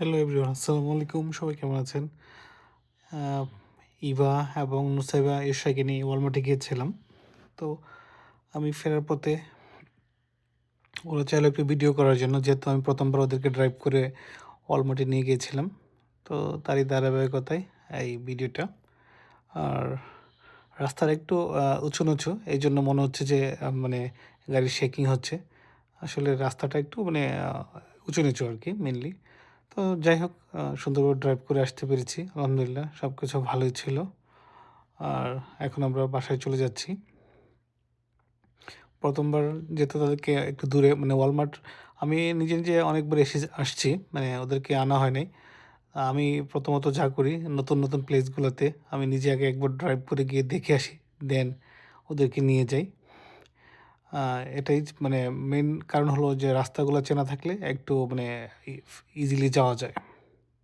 Hello everyone, আসসালামু আলাইকুম। সবাই কেমন আছেন? আহ, ইভা এবং নুসাইবা এরশাকে নিয়ে ওয়ালমার্টে গিয়েছিলাম। তো আমি ফেরার পথে ওরা চাইলো একটু ভিডিও করার জন্য, যেহেতু আমি প্রথমবার ওদেরকে ড্রাইভ করে ওয়ালমার্টে নিয়ে গিয়েছিলাম। তো তারই ধারাবাহিকতায় এই ভিডিওটা। আর রাস্তার একটু উঁচু নিচু, এই জন্য মনে হচ্ছে যে মানে গাড়ির শেকিং হচ্ছে। আসলে রাস্তাটা একটু মানে উঁচু নিচু আর কি মেনলি। তো যাই হোক, সুন্দরভাবে ড্রাইভ করে আসতে পেরেছি, আলহামদুলিল্লাহ সব কিছু ভালোই ছিল। আর এখন আমরা বাসায় চলে যাচ্ছি। প্রথমবার যেহেতু তাদেরকে একটু দূরে মানে ওয়ালমার্ট, আমি নিজে নিজে অনেকবার আসছি, মানে ওদেরকে আনা হয় নাই। আমি প্রথমত যা করি, নতুন নতুন প্লেসগুলোতে আমি নিজে আগে একবার ড্রাইভ করে গিয়ে দেখে আসি, দেন ওদেরকে নিয়ে যাই। এটাই মানে মেন কারণ হলো যে রাস্তাগুলো চেনা থাকলে একটু মানে ইজিলি যাওয়া যায়।